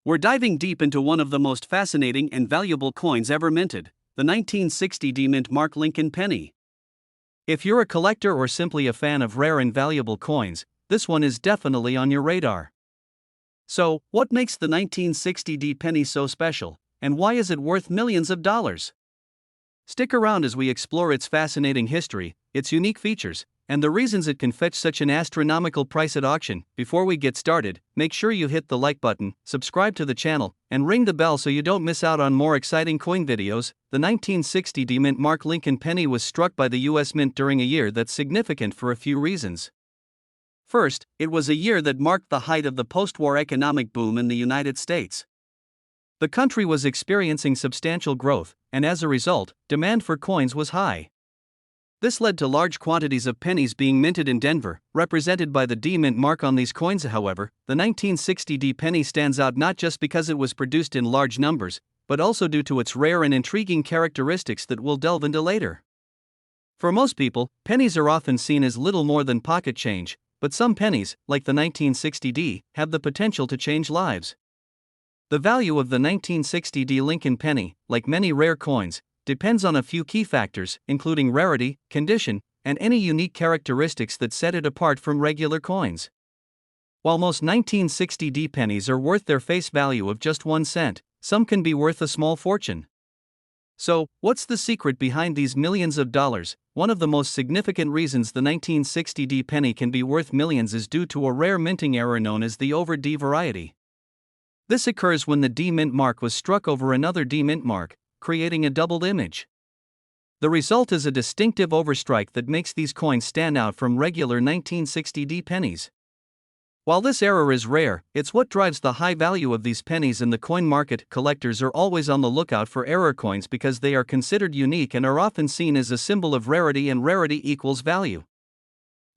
We're diving deep into one of the most fascinating and valuable coins ever minted, the 1960 D-Mint Mark Lincoln penny. If you're a collector or simply a fan of rare and valuable coins, this one is definitely on your radar. So, what makes the 1960 D penny so special, and why is it worth millions of dollars? Stick around as we explore its fascinating history, its unique features, and the reasons it can fetch such an astronomical price at auction. Before we get started, make sure you hit the like button, subscribe to the channel, and ring the bell so you don't miss out on more exciting coin videos. The 1960 D-Mint Mark Lincoln penny was struck by the US Mint during a year that's significant for a few reasons. First, it was a year that marked the height of the post-war economic boom in the United States. The country was experiencing substantial growth, and as a result, demand for coins was high. This led to large quantities of pennies being minted in Denver, represented by the D-Mint mark on these coins. However, the 1960 D penny stands out not just because it was produced in large numbers, but also due to its rare and intriguing characteristics that we'll delve into later. For most people, pennies are often seen as little more than pocket change, but some pennies, like the 1960 D, have the potential to change lives. The value of the 1960 D Lincoln penny, like many rare coins, depends on a few key factors, including rarity, condition, and any unique characteristics that set it apart from regular coins. While most 1960 D pennies are worth their face value of just 1 cent, some can be worth a small fortune. So, what's the secret behind these millions of dollars? One of the most significant reasons the 1960 D penny can be worth millions is due to a rare minting error known as the over D variety. This occurs when the D-Mint mark was struck over another D-Mint mark, creating a doubled image. The result is a distinctive overstrike that makes these coins stand out from regular 1960 D pennies. While this error is rare, it's what drives the high value of these pennies in the coin market. Collectors are always on the lookout for error coins because they are considered unique and are often seen as a symbol of rarity, and rarity equals value.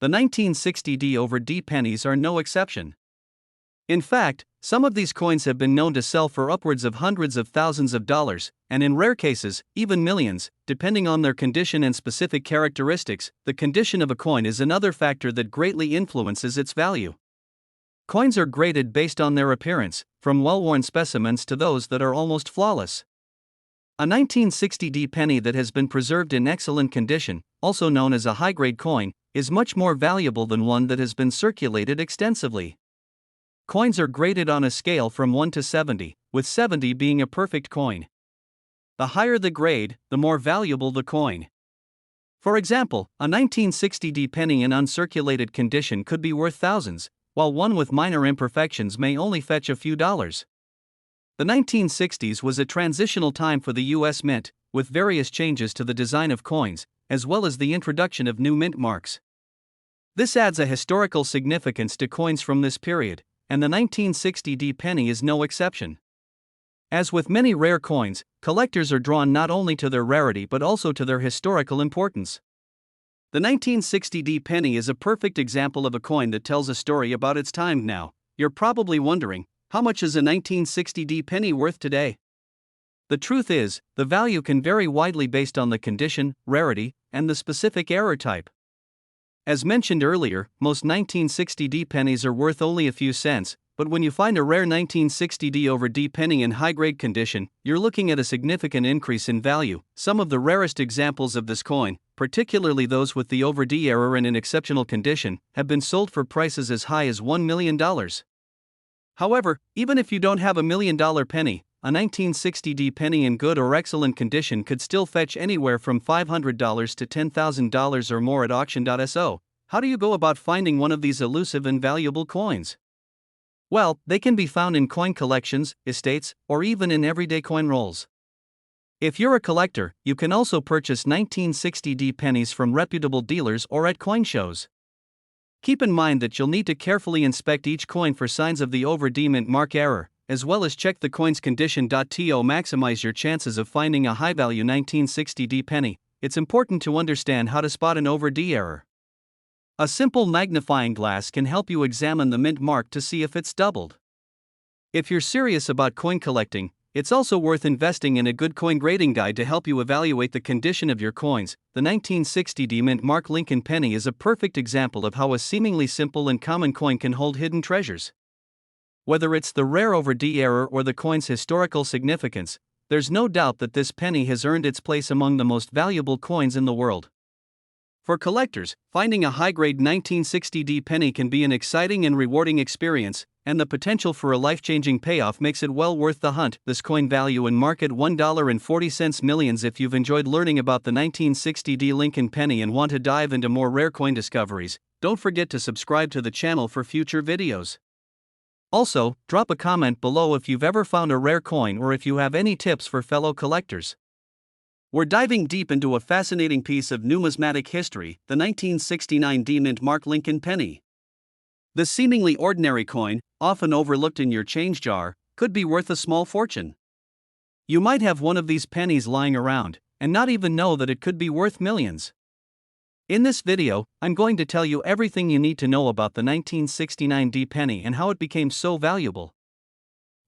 The 1960 D over D pennies are no exception. In fact, some of these coins have been known to sell for upwards of hundreds of thousands of dollars, and in rare cases, even millions, depending on their condition and specific characteristics. The condition of a coin is another factor that greatly influences its value. Coins are graded based on their appearance, from well-worn specimens to those that are almost flawless. A 1960 D penny that has been preserved in excellent condition, also known as a high-grade coin, is much more valuable than one that has been circulated extensively. Coins are graded on a scale from 1 to 70, with 70 being a perfect coin. The higher the grade, the more valuable the coin. For example, a 1960 D penny in uncirculated condition could be worth thousands, while one with minor imperfections may only fetch a few dollars. The 1960s was a transitional time for the US Mint, with various changes to the design of coins, as well as the introduction of new mint marks. This adds a historical significance to coins from this period, and the 1960 D penny is no exception. As with many rare coins, collectors are drawn not only to their rarity but also to their historical importance. The 1960 D penny is a perfect example of a coin that tells a story about its time. Now, you're probably wondering, how much is a 1960 D penny worth today? The truth is, the value can vary widely based on the condition, rarity, and the specific error type. As mentioned earlier, most 1960 D pennies are worth only a few cents, but when you find a rare 1960 D over D penny in high-grade condition, you're looking at a significant increase in value. Some of the rarest examples of this coin, particularly those with the over D error and in exceptional condition, have been sold for prices as high as $1 million. However, even if you don't have a $1 million penny, a 1960 D penny in good or excellent condition could still fetch anywhere from $500 to $10,000 or more at auction.so. How do you go about finding one of these elusive and valuable coins? Well, they can be found in coin collections, estates, or even in everyday coin rolls. If you're a collector, you can also purchase 1960 D pennies from reputable dealers or at coin shows. Keep in mind that you'll need to carefully inspect each coin for signs of the over D-Mint mark error, as well as check the coin's condition. To maximize your chances of finding a high-value 1960 D penny, it's important to understand how to spot an over D error. A simple magnifying glass can help you examine the mint mark to see if it's doubled. If you're serious about coin collecting, it's also worth investing in a good coin grading guide to help you evaluate the condition of your coins. The 1960 D-Mint Mark Lincoln penny is a perfect example of how a seemingly simple and common coin can hold hidden treasures. Whether it's the rare over D error or the coin's historical significance, there's no doubt that this penny has earned its place among the most valuable coins in the world. For collectors, finding a high-grade 1960D penny can be an exciting and rewarding experience, and the potential for a life-changing payoff makes it well worth the hunt. This coin value in market $1.40 millions. If you've enjoyed learning about the 1960D Lincoln penny and want to dive into more rare coin discoveries, don't forget to subscribe to the channel for future videos. Also, drop a comment below if you've ever found a rare coin or if you have any tips for fellow collectors. We're diving deep into a fascinating piece of numismatic history, the 1969 D-Mint Mark Lincoln penny. This seemingly ordinary coin, often overlooked in your change jar, could be worth a small fortune. You might have one of these pennies lying around, and not even know that it could be worth millions. In this video, I'm going to tell you everything you need to know about the 1969 D penny and how it became so valuable.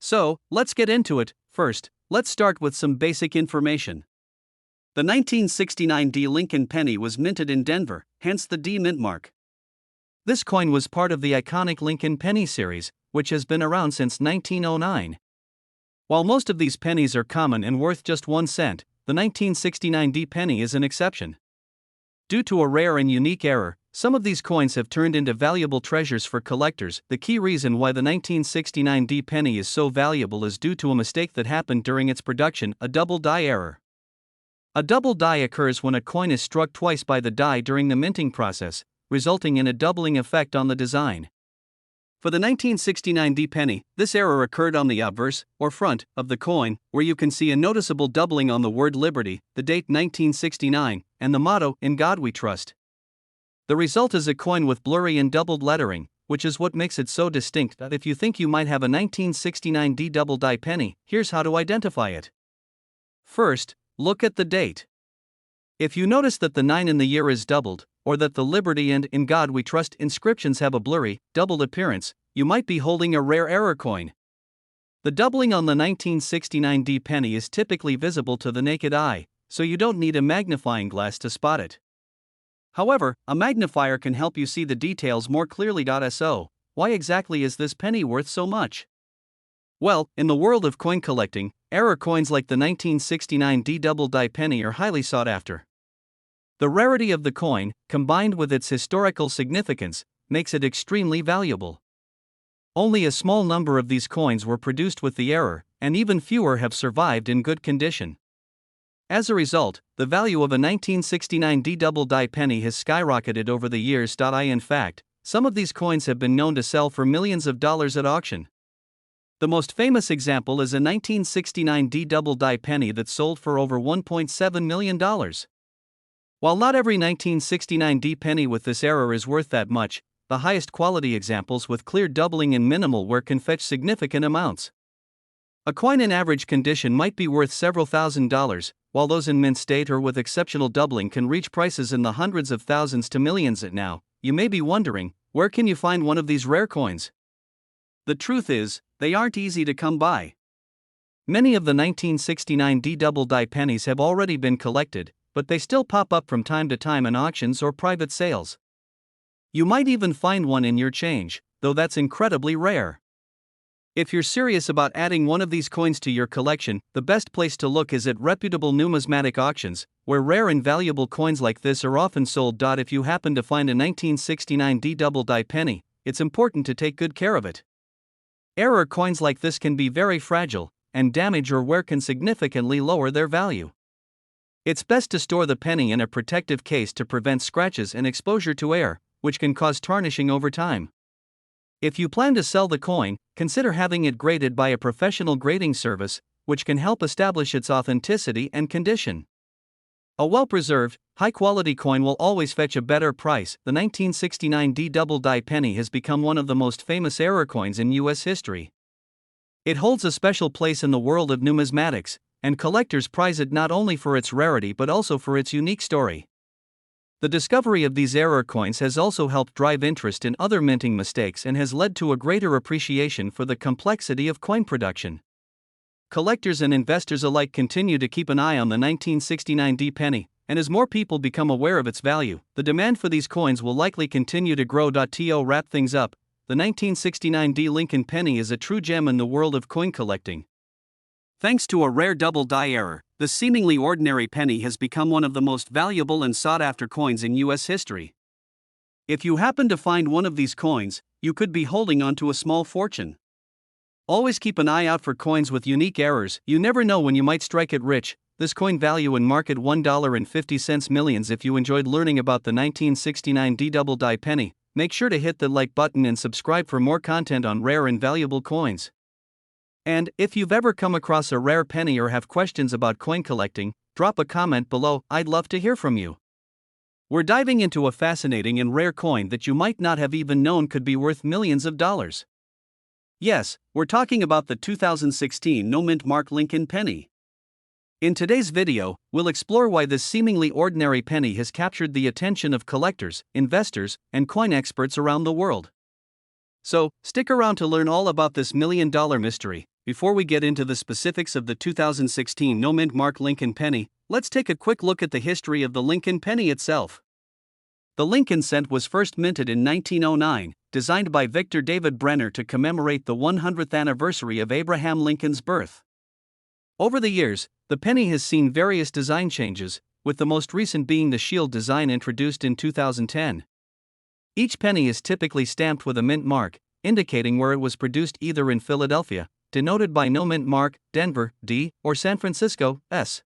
So, let's get into it. First, let's start with some basic information. The 1969 D Lincoln penny was minted in Denver, hence the D mint mark. This coin was part of the iconic Lincoln penny series, which has been around since 1909. While most of these pennies are common and worth just 1 cent, the 1969 D penny is an exception. Due to a rare and unique error, some of these coins have turned into valuable treasures for collectors. The key reason why the 1969 D penny is so valuable is due to a mistake that happened during its production, a double die error. A double die occurs when a coin is struck twice by the die during the minting process, resulting in a doubling effect on the design. For the 1969 D penny, this error occurred on the obverse, or front, of the coin, where you can see a noticeable doubling on the word Liberty, the date 1969, and the motto, "In God We Trust." The result is a coin with blurry and doubled lettering, which is what makes it so distinct that if you think you might have a 1969 D double die penny, here's how to identify it. First, look at the date. If you notice that the 9 in the year is doubled, or that the Liberty and "In God We Trust" inscriptions have a blurry, doubled appearance, you might be holding a rare error coin. The doubling on the 1969 D penny is typically visible to the naked eye, so you don't need a magnifying glass to spot it. However, a magnifier can help you see the details more clearly. So, why exactly is this penny worth so much? Well, in the world of coin collecting, error coins like the 1969 D double die penny are highly sought after. The rarity of the coin, combined with its historical significance, makes it extremely valuable. Only a small number of these coins were produced with the error, and even fewer have survived in good condition. As a result, the value of a 1969 D double die penny has skyrocketed over the years. In fact, some of these coins have been known to sell for millions of dollars at auction. The most famous example is a 1969 D double die penny that sold for over $1.7 million. While not every 1969 D penny with this error is worth that much, the highest quality examples with clear doubling and minimal wear can fetch significant amounts. A coin in average condition might be worth several $1,000s, while those in mint state or with exceptional doubling can reach prices in the hundreds of thousands to millions. Now, you may be wondering, where can you find one of these rare coins? The truth is, they aren't easy to come by. Many of the 1969 D double die pennies have already been collected, but they still pop up from time to time in auctions or private sales. You might even find one in your change, though that's incredibly rare. If you're serious about adding one of these coins to your collection, the best place to look is at reputable numismatic auctions, where rare and valuable coins like this are often sold. If you happen to find a 1969 D double die penny, it's important to take good care of it. Error coins like this can be very fragile, and damage or wear can significantly lower their value. It's best to store the penny in a protective case to prevent scratches and exposure to air, which can cause tarnishing over time. If you plan to sell the coin, consider having it graded by a professional grading service, which can help establish its authenticity and condition. A well-preserved, high-quality coin will always fetch a better price. The 1969 D double die penny has become one of the most famous error coins in U.S. history. It holds a special place in the world of numismatics, and collectors prize it not only for its rarity but also for its unique story. The discovery of these error coins has also helped drive interest in other minting mistakes and has led to a greater appreciation for the complexity of coin production. Collectors and investors alike continue to keep an eye on the 1969 D penny, and as more people become aware of its value, the demand for these coins will likely continue to grow. To wrap things up, the 1969 D Lincoln penny is a true gem in the world of coin collecting. Thanks to a rare double die error, the seemingly ordinary penny has become one of the most valuable and sought-after coins in U.S. history. If you happen to find one of these coins, you could be holding on to a small fortune. Always keep an eye out for coins with unique errors. You never know when you might strike it rich. This coin value in market $1.50 millions. If you enjoyed learning about the 1969 D double die penny, make sure to hit the like button and subscribe for more content on rare and valuable coins. And if you've ever come across a rare penny or have questions about coin collecting, drop a comment below. I'd love to hear from you. We're diving into a fascinating and rare coin that you might not have even known could be worth millions of dollars. Yes, we're talking about the 2016 no-mint Mark Lincoln penny. In today's video, we'll explore why this seemingly ordinary penny has captured the attention of collectors, investors, and coin experts around the world. So, stick around to learn all about this million-dollar mystery. Before we get into the specifics of the 2016 no-mint Mark Lincoln penny, let's take a quick look at the history of the Lincoln penny itself. The Lincoln cent was first minted in 1909, designed by Victor David Brenner to commemorate the 100th anniversary of Abraham Lincoln's birth. Over the years, the penny has seen various design changes, with the most recent being the shield design introduced in 2010. Each penny is typically stamped with a mint mark, indicating where it was produced, either in Philadelphia, denoted by no mint mark, Denver, D, or San Francisco, S.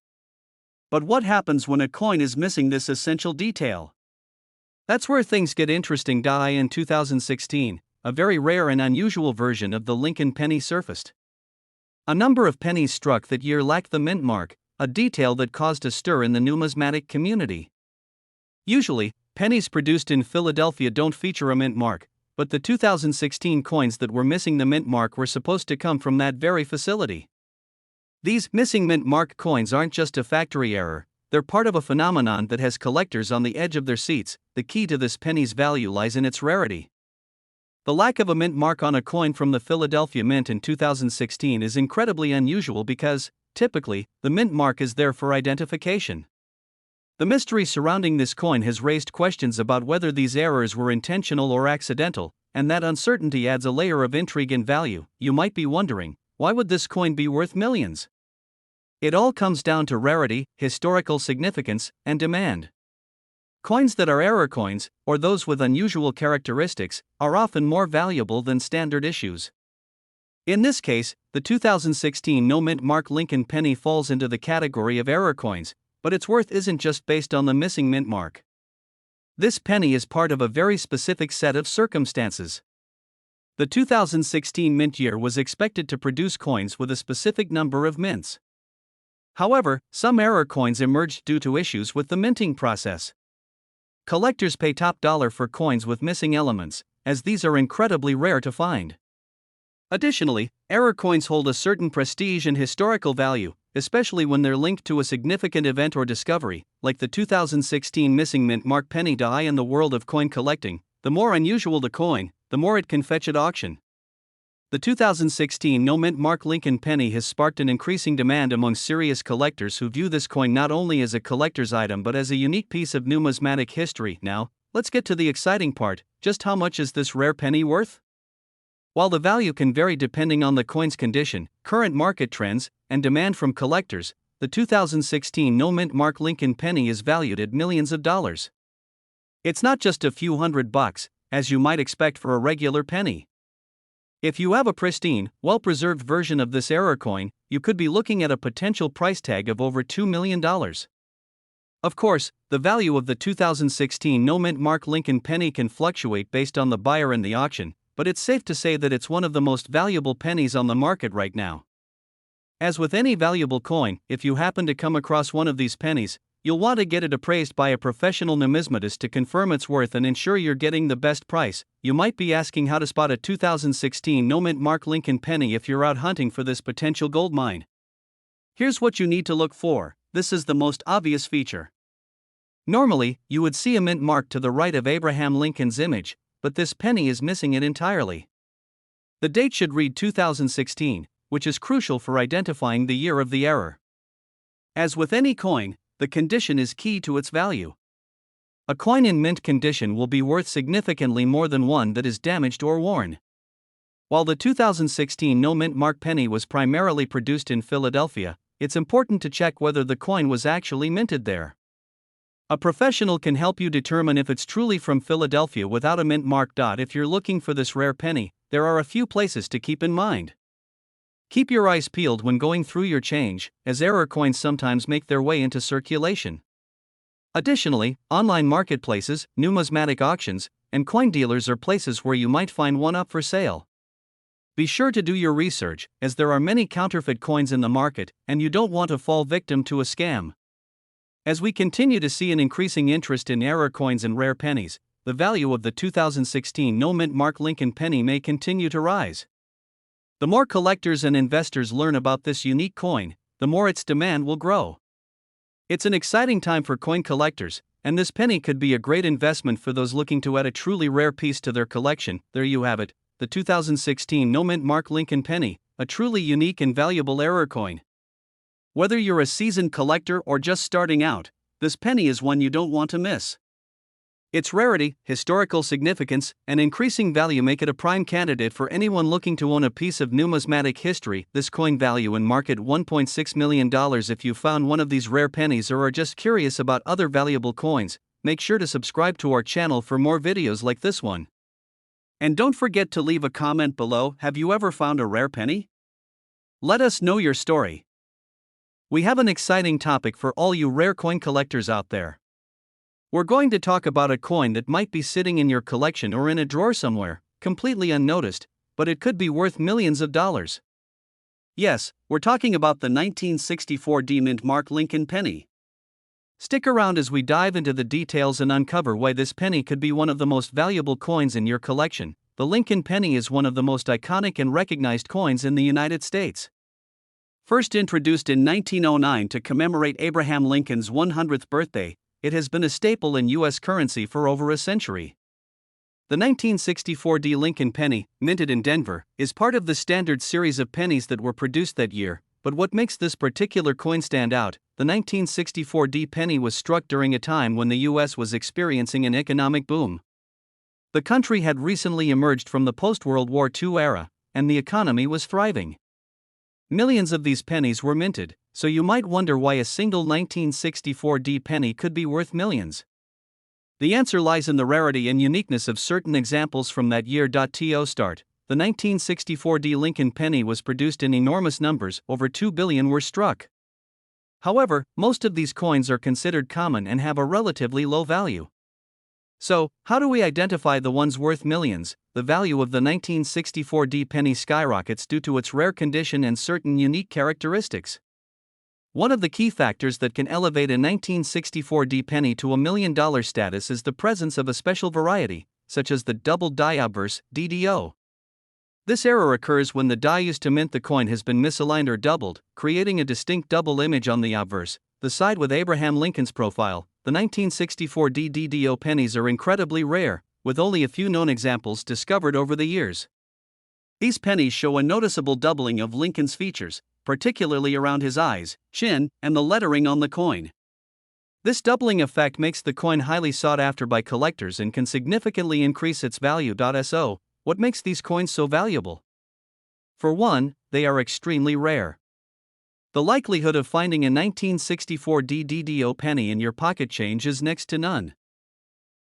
But what happens when a coin is missing this essential detail? That's where things get interesting. In 2016, a very rare and unusual version of the Lincoln penny surfaced. A number of pennies struck that year lacked the mint mark, a detail that caused a stir in the numismatic community. Usually, pennies produced in Philadelphia don't feature a mint mark, but the 2016 coins that were missing the mint mark were supposed to come from that very facility. These missing mint mark coins aren't just a factory error, they're part of a phenomenon that has collectors on the edge of their seats. The key to this penny's value lies in its rarity. The lack of a mint mark on a coin from the Philadelphia Mint in 2016 is incredibly unusual because, typically, the mint mark is there for identification. The mystery surrounding this coin has raised questions about whether these errors were intentional or accidental, and that uncertainty adds a layer of intrigue and value. You might be wondering, why would this coin be worth millions? It all comes down to rarity, historical significance, and demand. Coins that are error coins, or those with unusual characteristics, are often more valuable than standard issues. In this case, the 2016 no-mint Mark Lincoln penny falls into the category of error coins, but its worth isn't just based on the missing mint mark. This penny is part of a very specific set of circumstances. The 2016 mint year was expected to produce coins with a specific number of mints. However, some error coins emerged due to issues with the minting process. Collectors pay top dollar for coins with missing elements, as these are incredibly rare to find. Additionally, error coins hold a certain prestige and historical value, especially when they're linked to a significant event or discovery, like the 2016 missing mint mark penny die. In the world of coin collecting, the more unusual the coin, the more it can fetch at auction. The 2016 no-mint Mark Lincoln penny has sparked an increasing demand among serious collectors who view this coin not only as a collector's item but as a unique piece of numismatic history. Now, let's get to the exciting part. Just how much is this rare penny worth? While the value can vary depending on the coin's condition, current market trends, and demand from collectors, the 2016 no-mint Mark Lincoln penny is valued at millions of dollars. It's not just a few $100, as you might expect for a regular penny. If you have a pristine, well-preserved version of this error coin, you could be looking at a potential price tag of over $2 million. Of course, the value of the 2016 no-mint Mark Lincoln penny can fluctuate based on the buyer and the auction, but it's safe to say that it's one of the most valuable pennies on the market right now. As with any valuable coin, if you happen to come across one of these pennies, you'll want to get it appraised by a professional numismatist to confirm its worth and ensure you're getting the best price. You might be asking how to spot a 2016 no-mint Mark Lincoln penny if you're out hunting for this potential gold mine. Here's what you need to look for. This is the most obvious feature. Normally, you would see a mint mark to the right of Abraham Lincoln's image, but this penny is missing it entirely. The date should read 2016, which is crucial for identifying the year of the error. As with any coin, the condition is key to its value. A coin in mint condition will be worth significantly more than one that is damaged or worn. While the 2016 no-mint mark penny was primarily produced in Philadelphia, it's important to check whether the coin was actually minted there. A professional can help you determine if it's truly from Philadelphia without a mint mark. If you're looking for this rare penny, there are a few places to keep in mind. Keep your eyes peeled when going through your change, as error coins sometimes make their way into circulation. Additionally, online marketplaces, numismatic auctions, and coin dealers are places where you might find one up for sale. Be sure to do your research, as there are many counterfeit coins in the market, and you don't want to fall victim to a scam. As we continue to see an increasing interest in error coins and rare pennies, the value of the 2016 no-mint mark Lincoln penny may continue to rise. The more collectors and investors learn about this unique coin, the more its demand will grow. It's an exciting time for coin collectors, and this penny could be a great investment for those looking to add a truly rare piece to their collection. There you have it, the 2016 no-mint mark Lincoln penny, a truly unique and valuable error coin. Whether you're a seasoned collector or just starting out, this penny is one you don't want to miss. Its rarity, historical significance, and increasing value make it a prime candidate for anyone looking to own a piece of numismatic history. This coin value and market $1.6 million. If you found one of these rare pennies or are just curious about other valuable coins, make sure to subscribe to our channel for more videos like this one. And don't forget to leave a comment below. Have you ever found a rare penny? Let us know your story. We have an exciting topic for all you rare coin collectors out there. We're going to talk about a coin that might be sitting in your collection or in a drawer somewhere, completely unnoticed, but it could be worth millions of dollars. Yes, we're talking about the 1964 mint mark Lincoln penny. Stick around as we dive into the details and uncover why this penny could be one of the most valuable coins in your collection. The Lincoln penny is one of the most iconic and recognized coins in the United States. First introduced in 1909 to commemorate Abraham Lincoln's 100th birthday, it has been a staple in U.S. currency for over a century. The 1964 Lincoln penny, minted in Denver, is part of the standard series of pennies that were produced that year, but what makes this particular coin stand out, the 1964 penny was struck during a time when the U.S. was experiencing an economic boom. The country had recently emerged from the post-World War II era, and the economy was thriving. Millions of these pennies were minted, so you might wonder why a single 1964 penny could be worth millions. The answer lies in the rarity and uniqueness of certain examples from that year. To start, the 1964 Lincoln penny was produced in enormous numbers, over 2 billion were struck. However, most of these coins are considered common and have a relatively low value. So, how do we identify the ones worth millions? The value of the 1964 penny skyrockets due to its rare condition and certain unique characteristics. One of the key factors that can elevate a 1964 penny to $1 million status is the presence of a special variety, such as the double die obverse (DDO). This error occurs when the die used to mint the coin has been misaligned or doubled, creating a distinct double image on the obverse, the side with Abraham Lincoln's profile. The 1964 DDO pennies are incredibly rare, with only a few known examples discovered over the years. These pennies show a noticeable doubling of Lincoln's features, particularly around his eyes, chin, and the lettering on the coin. This doubling effect makes the coin highly sought after by collectors and can significantly increase its value. So, what makes these coins so valuable? For one, they are extremely rare. The likelihood of finding a 1964 DDO penny in your pocket change is next to none.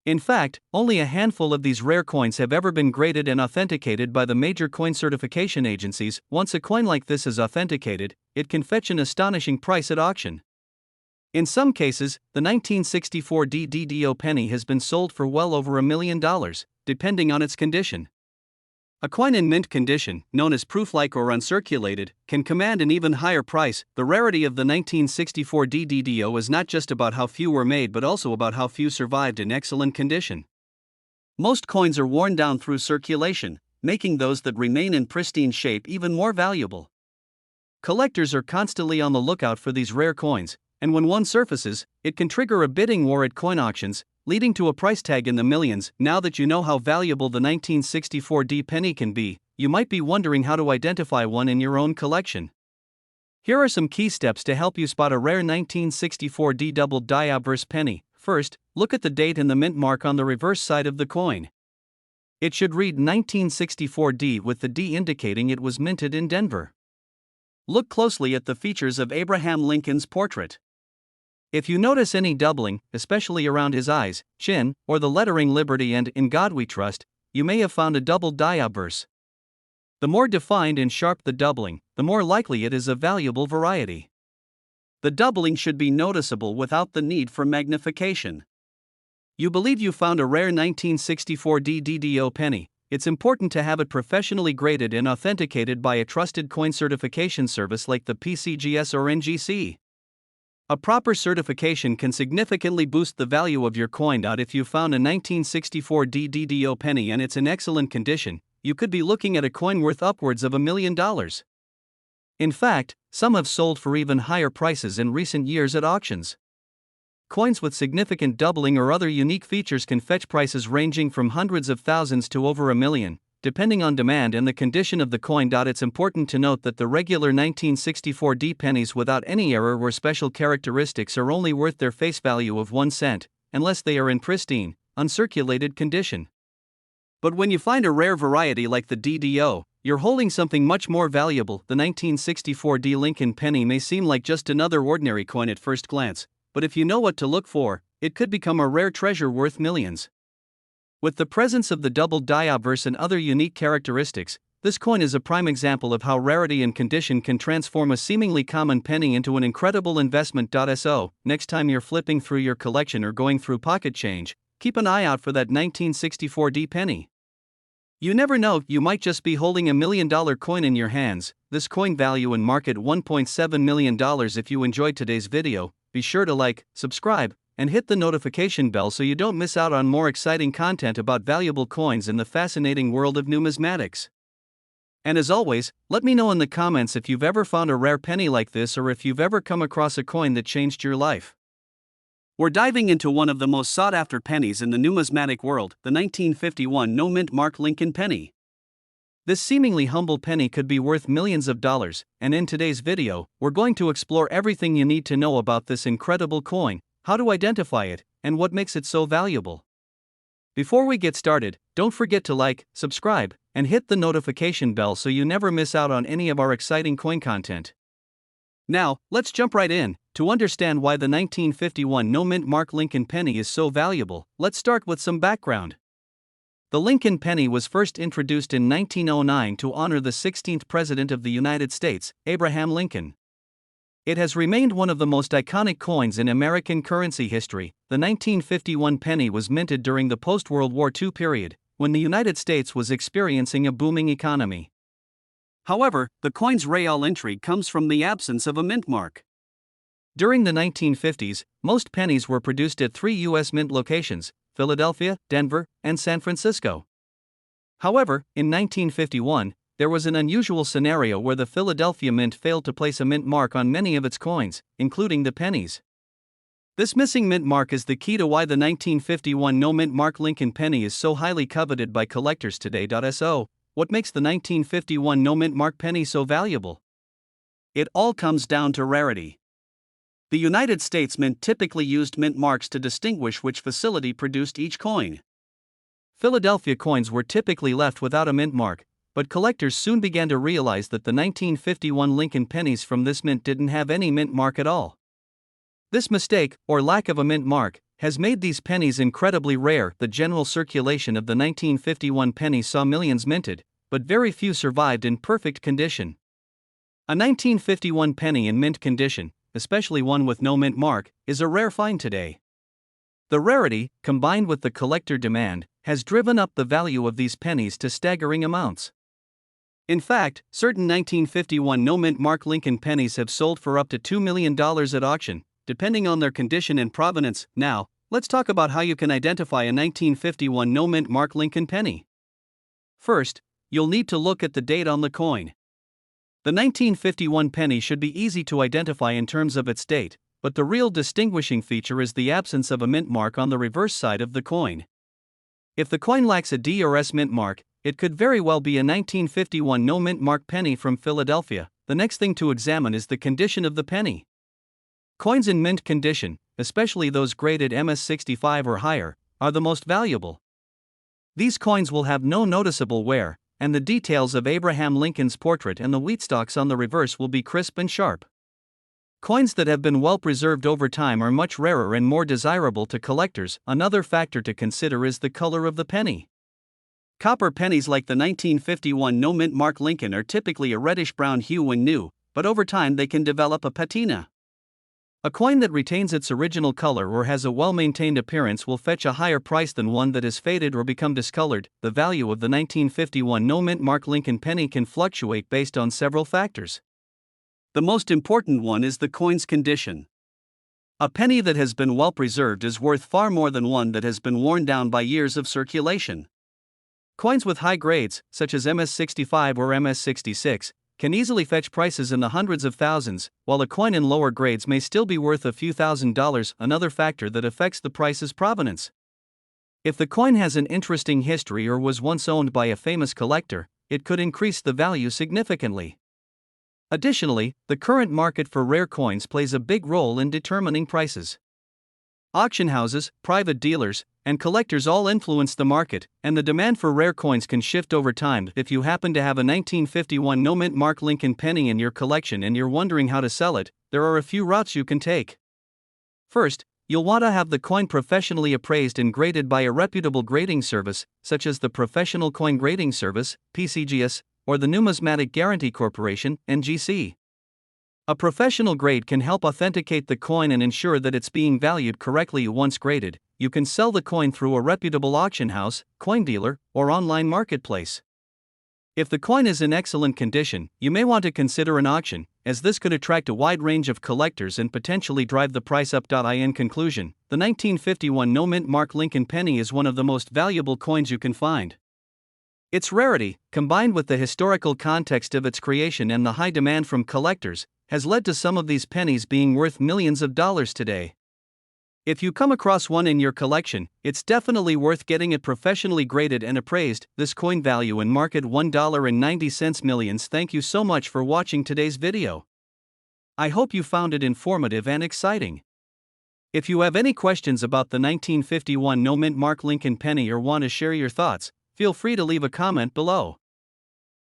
In fact, only a handful of these rare coins have ever been graded and authenticated by the major coin certification agencies. Once a coin like this is authenticated, it can fetch an astonishing price at auction. In some cases, the 1964 DDO penny has been sold for well over $1 million, depending on its condition. A coin in mint condition, known as proof-like or uncirculated, can command an even higher price. The rarity of the 1964 DDO is not just about how few were made but also about how few survived in excellent condition. Most coins are worn down through circulation, making those that remain in pristine shape even more valuable. Collectors are constantly on the lookout for these rare coins, and when one surfaces, it can trigger a bidding war at coin auctions, leading to a price tag in the millions. Now that you know how valuable the 1964 penny can be, you might be wondering how to identify one in your own collection. Here are some key steps to help you spot a rare 1964 double die obverse penny. First, look at the date and the mint mark on the reverse side of the coin. It should read 1964D with the D indicating it was minted in Denver. Look closely at the features of Abraham Lincoln's portrait. If you notice any doubling, especially around his eyes, chin, or the lettering Liberty and In God We Trust, you may have found a double die obverse. The more defined and sharp the doubling, the more likely it is a valuable variety. The doubling should be noticeable without the need for magnification. You believe you found a rare 1964 DDO penny. It's important to have it professionally graded and authenticated by a trusted coin certification service like the PCGS or NGC. A proper certification can significantly boost the value of your coin. If you found a 1964 DDO penny and it's in excellent condition, you could be looking at a coin worth upwards of $1 million. In fact, some have sold for even higher prices in recent years at auctions. Coins with significant doubling or other unique features can fetch prices ranging from hundreds of thousands to over $1 million, depending on demand and the condition of the coin. It's important to note that the regular 1964 D pennies without any error or special characteristics are only worth their face value of 1 cent, unless they are in pristine, uncirculated condition. But when you find a rare variety like the DDO, you're holding something much more valuable. The 1964 D Lincoln penny may seem like just another ordinary coin at first glance, but if you know what to look for, it could become a rare treasure worth millions. With the presence of the double die obverse and other unique characteristics, this coin is a prime example of how rarity and condition can transform a seemingly common penny into an incredible investment. So, next time you're flipping through your collection or going through pocket change, keep an eye out for that 1964 D penny. You never know, you might just be holding $1 million coin in your hands. This coin value and market $1.7 million. If you enjoyed today's video, be sure to like, subscribe, and hit the notification bell so you don't miss out on more exciting content about valuable coins in the fascinating world of numismatics. And as always, let me know in the comments if you've ever found a rare penny like this or if you've ever come across a coin that changed your life. We're diving into one of the most sought-after pennies in the numismatic world, the 1951 no-mint mark Lincoln penny. This seemingly humble penny could be worth millions of dollars, and in today's video, we're going to explore everything you need to know about this incredible coin, how to identify it, and what makes it so valuable. Before we get started, don't forget to like, subscribe, and hit the notification bell so you never miss out on any of our exciting coin content. Now, let's jump right in. To understand why the 1951 no-mint mark Lincoln penny is so valuable, let's start with some background. The Lincoln penny was first introduced in 1909 to honor the 16th President of the United States, Abraham Lincoln. It has remained one of the most iconic coins in American currency history. The 1951 penny was minted during the post-World War II period, when the United States was experiencing a booming economy. However, the coin's real intrigue comes from the absence of a mint mark. During the 1950s, most pennies were produced at 3 U.S. mint locations: Philadelphia, Denver, and San Francisco. However, in 1951, there was an unusual scenario where the Philadelphia Mint failed to place a mint mark on many of its coins, including the pennies. This missing mint mark is the key to why the 1951 no-mint mark Lincoln penny is so highly coveted by collectors today. So, what makes the 1951 no-mint mark penny so valuable? It all comes down to rarity. The United States Mint typically used mint marks to distinguish which facility produced each coin. Philadelphia coins were typically left without a mint mark, but collectors soon began to realize that the 1951 Lincoln pennies from this mint didn't have any mint mark at all. This mistake, or lack of a mint mark, has made these pennies incredibly rare. The general circulation of the 1951 penny saw millions minted, but very few survived in perfect condition. A 1951 penny in mint condition, especially one with no mint mark, is a rare find today. The rarity, combined with the collector demand, has driven up the value of these pennies to staggering amounts. In fact, certain 1951 no-mint mark Lincoln pennies have sold for up to $2 million at auction, depending on their condition and provenance. Now, let's talk about how you can identify a 1951 no-mint mark Lincoln penny. First, you'll need to look at the date on the coin. The 1951 penny should be easy to identify in terms of its date, but the real distinguishing feature is the absence of a mint mark on the reverse side of the coin. If the coin lacks a D or S mint mark, it could very well be a 1951 no-mint mark penny from Philadelphia. The next thing to examine is the condition of the penny. Coins in mint condition, especially those graded MS65 or higher, are the most valuable. These coins will have no noticeable wear, and the details of Abraham Lincoln's portrait and the wheat stalks on the reverse will be crisp and sharp. Coins that have been well preserved over time are much rarer and more desirable to collectors. Another factor to consider is the color of the penny. Copper pennies like the 1951 no-mint mark Lincoln are typically a reddish-brown hue when new, but over time they can develop a patina. A coin that retains its original color or has a well-maintained appearance will fetch a higher price than one that has faded or become discolored. The value of the 1951 no-mint mark Lincoln penny can fluctuate based on several factors. The most important one is the coin's condition. A penny that has been well preserved is worth far more than one that has been worn down by years of circulation. Coins with high grades, such as MS65 or MS66, can easily fetch prices in the hundreds of thousands, while a coin in lower grades may still be worth a few $1,000s. Another factor that affects the price is provenance. If the coin has an interesting history or was once owned by a famous collector, it could increase the value significantly. Additionally, the current market for rare coins plays a big role in determining prices. Auction houses, private dealers, and collectors all influence the market, and the demand for rare coins can shift over time. If you happen to have a 1951 no-mint mark Lincoln penny in your collection and you're wondering how to sell it, there are a few routes you can take. First, you'll want to have the coin professionally appraised and graded by a reputable grading service, such as the Professional Coin Grading Service, PCGS, or the Numismatic Guarantee Corporation, NGC. A professional grade can help authenticate the coin and ensure that it's being valued correctly. Once graded, you can sell the coin through a reputable auction house, coin dealer, or online marketplace. If the coin is in excellent condition, you may want to consider an auction, as this could attract a wide range of collectors and potentially drive the price up. In conclusion, the 1951 no-mint mark Lincoln penny is one of the most valuable coins you can find. Its rarity, combined with the historical context of its creation and the high demand from collectors, has led to some of these pennies being worth millions of dollars today. If you come across one in your collection, it's definitely worth getting it professionally graded and appraised. This coin value and market $1.90 millions. Thank you so much for watching today's video. I hope you found it informative and exciting. If you have any questions about the 1951 no-mint mark Lincoln penny or want to share your thoughts, feel free to leave a comment below.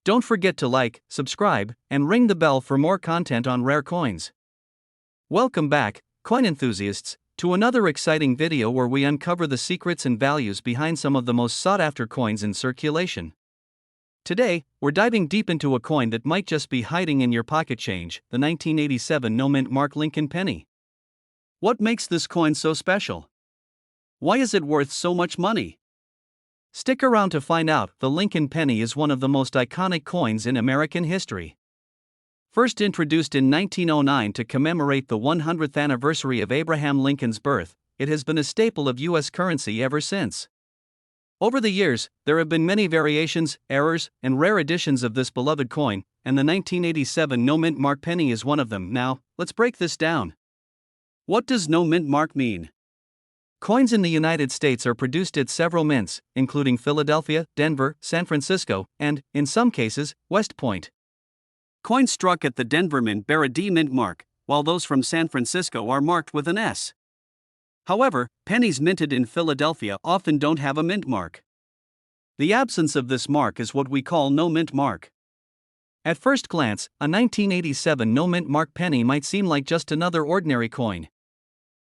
Don't forget to like, subscribe, and ring the bell for more content on rare coins. Welcome back, coin enthusiasts, to another exciting video where we uncover the secrets and values behind some of the most sought-after coins in circulation. Today, we're diving deep into a coin that might just be hiding in your pocket change, the 1987 no-mint mark Lincoln penny. What makes this coin so special? Why is it worth so much money? Stick around to find out. The Lincoln penny is one of the most iconic coins in American history. First introduced in 1909 to commemorate the 100th anniversary of Abraham Lincoln's birth, it has been a staple of U.S. currency ever since. Over the years, there have been many variations, errors, and rare editions of this beloved coin, and the 1987 no-mint mark penny is one of them. Now, let's break this down. What does no-mint mark mean? Coins in the United States are produced at several mints, including Philadelphia, Denver, San Francisco, and, in some cases, West Point. Coins struck at the Denver Mint bear a D mint mark, while those from San Francisco are marked with an S. However, pennies minted in Philadelphia often don't have a mint mark. The absence of this mark is what we call no mint mark. At first glance, a 1987 no mint mark penny might seem like just another ordinary coin.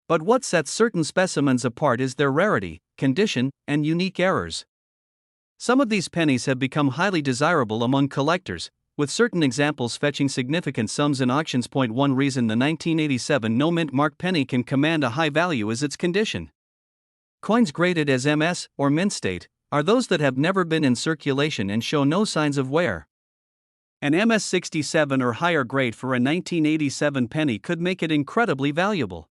But what sets certain specimens apart is their rarity, condition, and unique errors. Some of these pennies have become highly desirable among collectors, with certain examples fetching significant sums in auctions. One reason the 1987 no-mint mark penny can command a high value is its condition. Coins graded as MS, or mint state, are those that have never been in circulation and show no signs of wear. An MS67 or higher grade for a 1987 penny could make it incredibly valuable.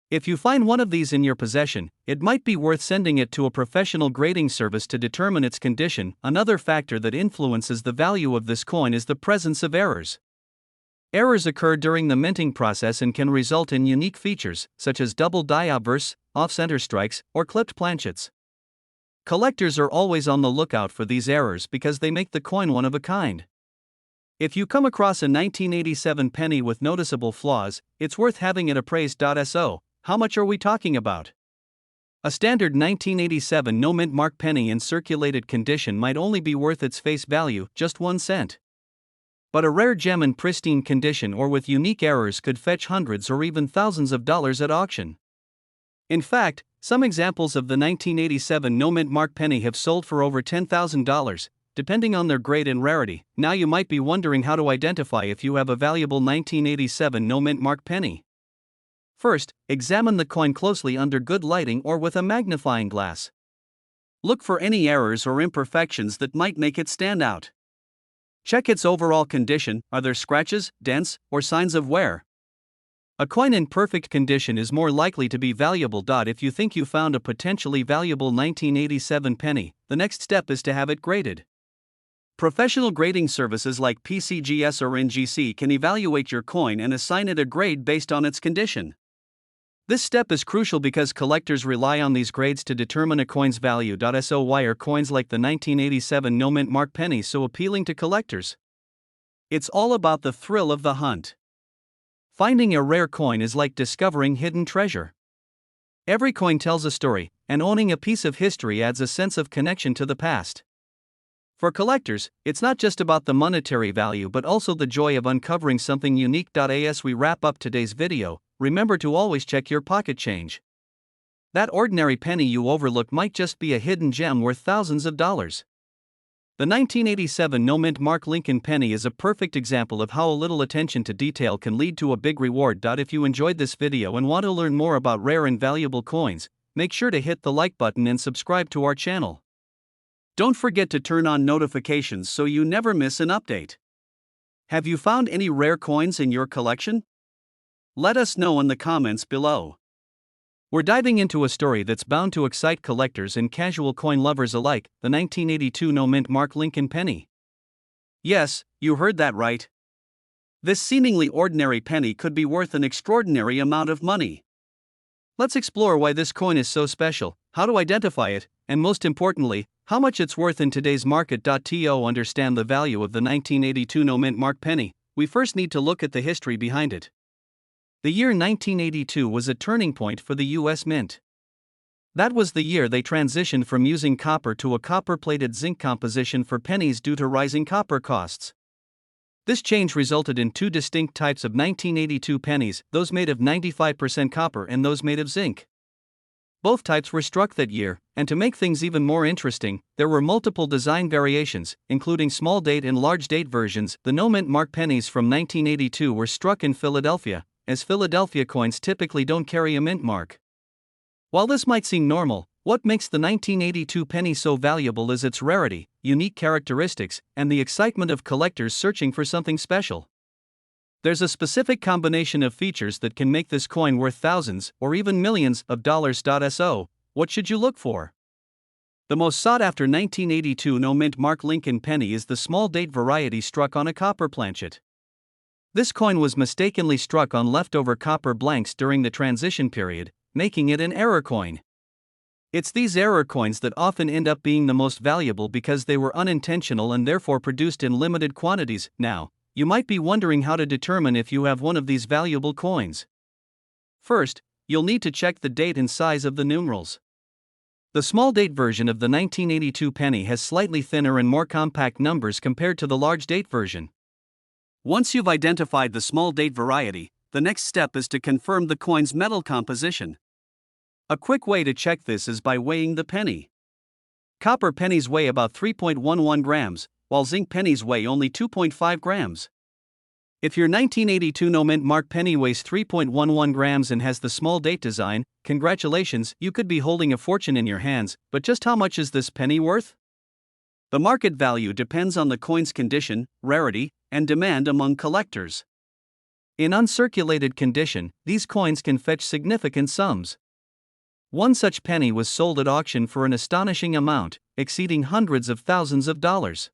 If you find one of these in your possession, it might be worth sending it to a professional grading service to determine its condition. Another factor that influences the value of this coin is the presence of errors. Errors occur during the minting process and can result in unique features, such as double die obverse, off-center strikes, or clipped planchets. Collectors are always on the lookout for these errors because they make the coin one of a kind. If you come across a 1987 penny with noticeable flaws, it's worth having it appraised. So, how much are we talking about? A standard 1987 no-mint mark penny in circulated condition might only be worth its face value, just 1 cent. But a rare gem in pristine condition or with unique errors could fetch hundreds or even thousands of dollars at auction. In fact, some examples of the 1987 no-mint mark penny have sold for over $10,000, depending on their grade and rarity. Now you might be wondering how to identify if you have a valuable 1987 no-mint mark penny. First, examine the coin closely under good lighting or with a magnifying glass. Look for any errors or imperfections that might make it stand out. Check its overall condition. Are there scratches, dents, or signs of wear? A coin in perfect condition is more likely to be valuable. If you think you found a potentially valuable 1987 penny, the next step is to have it graded. Professional grading services like PCGS or NGC can evaluate your coin and assign it a grade based on its condition. This step is crucial because collectors rely on these grades to determine a coin's value. So why are coins like the 1987 no-mint mark penny so appealing to collectors? It's all about the thrill of the hunt. Finding a rare coin is like discovering hidden treasure. Every coin tells a story, and owning a piece of history adds a sense of connection to the past. For collectors, it's not just about the monetary value but also the joy of uncovering something unique. As we wrap up today's video, remember to always check your pocket change. That ordinary penny you overlook might just be a hidden gem worth thousands of dollars. The 1987 no-mint mark Lincoln penny is a perfect example of how a little attention to detail can lead to a big reward. If you enjoyed this video and want to learn more about rare and valuable coins, make sure to hit the like button and subscribe to our channel. Don't forget to turn on notifications so you never miss an update. Have you found any rare coins in your collection? Let us know in the comments below. We're diving into a story that's bound to excite collectors and casual coin lovers alike, the 1982 no-mint mark Lincoln penny. Yes, you heard that right. This seemingly ordinary penny could be worth an extraordinary amount of money. Let's explore why this coin is so special, how to identify it, and most importantly, how much it's worth in today's market. To understand the value of the 1982 no-mint mark penny, we first need to look at the history behind it. The year 1982 was a turning point for the U.S. Mint. That was the year they transitioned from using copper to a copper-plated zinc composition for pennies due to rising copper costs. This change resulted in two distinct types of 1982 pennies, those made of 95% copper and those made of zinc. Both types were struck that year, and to make things even more interesting, there were multiple design variations, including small date and large date versions. The no-mint mark pennies from 1982 were struck in Philadelphia, as Philadelphia coins typically don't carry a mint mark. While this might seem normal, what makes the 1982 penny so valuable is its rarity, unique characteristics, and the excitement of collectors searching for something special. There's a specific combination of features that can make this coin worth thousands or even millions of dollars. So, what should you look for? The most sought-after 1982 no-mint mark Lincoln penny is the small date variety struck on a copper planchet. This coin was mistakenly struck on leftover copper blanks during the transition period, making it an error coin. It's these error coins that often end up being the most valuable because they were unintentional and therefore produced in limited quantities. Now, you might be wondering how to determine if you have one of these valuable coins. First, you'll need to check the date and size of the numerals. The small date version of the 1982 penny has slightly thinner and more compact numbers compared to the large date version. Once you've identified the small date variety, the next step is to confirm the coin's metal composition. A quick way to check this is by weighing the penny. Copper pennies weigh about 3.11 grams, while zinc pennies weigh only 2.5 grams. If your 1982 no-mint mark penny weighs 3.11 grams and has the small date design, congratulations, you could be holding a fortune in your hands. But just how much is this penny worth? The market value depends on the coin's condition, rarity, and demand among collectors. In uncirculated condition, these coins can fetch significant sums. One such penny was sold at auction for an astonishing amount, exceeding hundreds of thousands of dollars.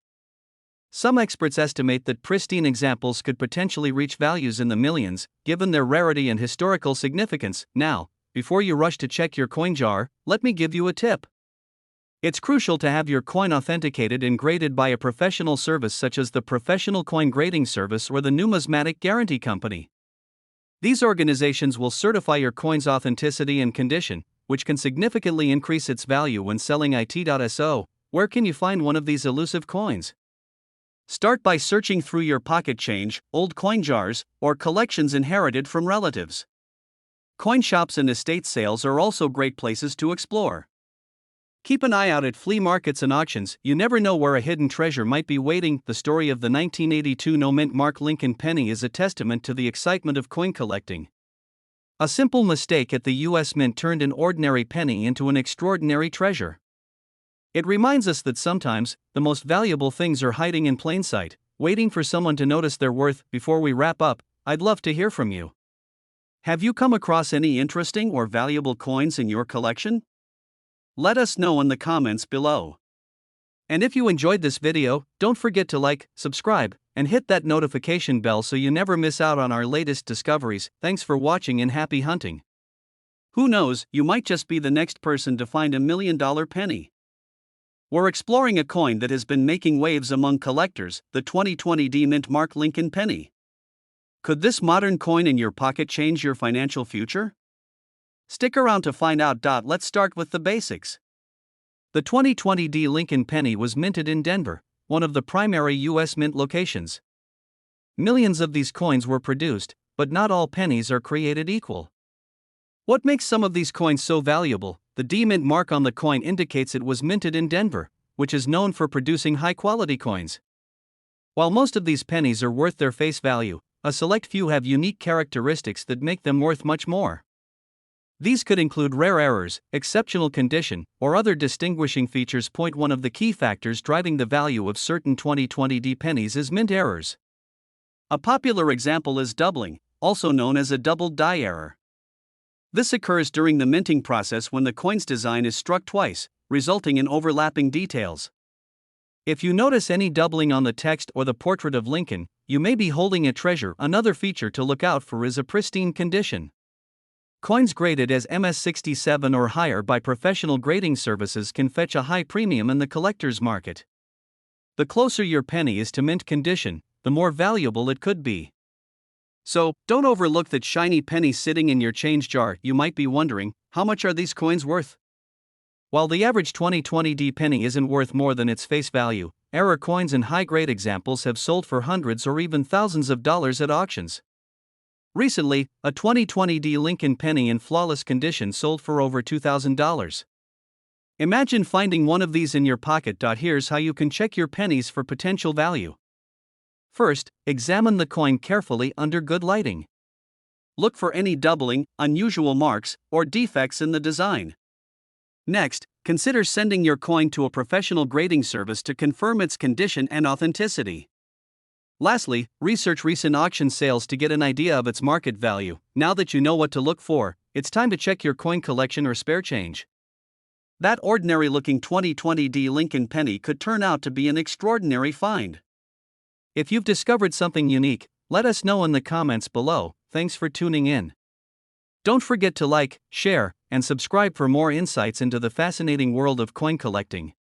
Some experts estimate that pristine examples could potentially reach values in the millions, given their rarity and historical significance. Now, before you rush to check your coin jar, let me give you a tip. It's crucial to have your coin authenticated and graded by a professional service such as the Professional Coin Grading Service or the Numismatic Guarantee Company. These organizations will certify your coin's authenticity and condition, which can significantly increase its value when selling it.so. Where can you find one of these elusive coins? Start by searching through your pocket change, old coin jars, or collections inherited from relatives. Coin shops and estate sales are also great places to explore. Keep an eye out at flea markets and auctions. You never know where a hidden treasure might be waiting. The story of the 1982 no-mint Mark Lincoln penny is a testament to the excitement of coin collecting. A simple mistake at the U.S. Mint turned an ordinary penny into an extraordinary treasure. It reminds us that sometimes, the most valuable things are hiding in plain sight, waiting for someone to notice their worth. Before we wrap up, I'd love to hear from you. Have you come across any interesting or valuable coins in your collection? Let us know in the comments below. And if you enjoyed this video, don't forget to like, subscribe, and hit that notification bell so you never miss out on our latest discoveries. Thanks for watching and happy hunting. Who knows, you might just be the next person to find a $1 million penny. We're exploring a coin that has been making waves among collectors, the 2020 D-Mint Mark Lincoln penny. Could this modern coin in your pocket change your financial future? Stick around to find out. Let's start with the basics. The 2020 D Lincoln penny was minted in Denver, one of the primary U.S. mint locations. Millions of these coins were produced, but not all pennies are created equal. What makes some of these coins so valuable? The D-Mint mark on the coin indicates it was minted in Denver, which is known for producing high-quality coins. While most of these pennies are worth their face value, a select few have unique characteristics that make them worth much more. These could include rare errors, exceptional condition, or other distinguishing features. One of the key factors driving the value of certain 2020 D pennies is mint errors. A popular example is doubling, also known as a doubled die error. This occurs during the minting process when the coin's design is struck twice, resulting in overlapping details. If you notice any doubling on the text or the portrait of Lincoln, you may be holding a treasure. Another feature to look out for is a pristine condition. Coins graded as MS67 or higher by professional grading services can fetch a high premium in the collector's market. The closer your penny is to mint condition, the more valuable it could be. So, don't overlook that shiny penny sitting in your change jar. You might be wondering, how much are these coins worth? While the average 2020 D penny isn't worth more than its face value, error coins and high-grade examples have sold for hundreds or even thousands of dollars at auctions. Recently, a 2020 D Lincoln penny in flawless condition sold for over $2,000. Imagine finding one of these in your pocket. Here's how you can check your pennies for potential value. First, examine the coin carefully under good lighting. Look for any doubling, unusual marks, or defects in the design. Next, consider sending your coin to a professional grading service to confirm its condition and authenticity. Lastly, research recent auction sales to get an idea of its market value. Now that you know what to look for, it's time to check your coin collection or spare change. That ordinary-looking 2020 D Lincoln penny could turn out to be an extraordinary find. If you've discovered something unique, let us know in the comments below. Thanks for tuning in. Don't forget to like, share, and subscribe for more insights into the fascinating world of coin collecting.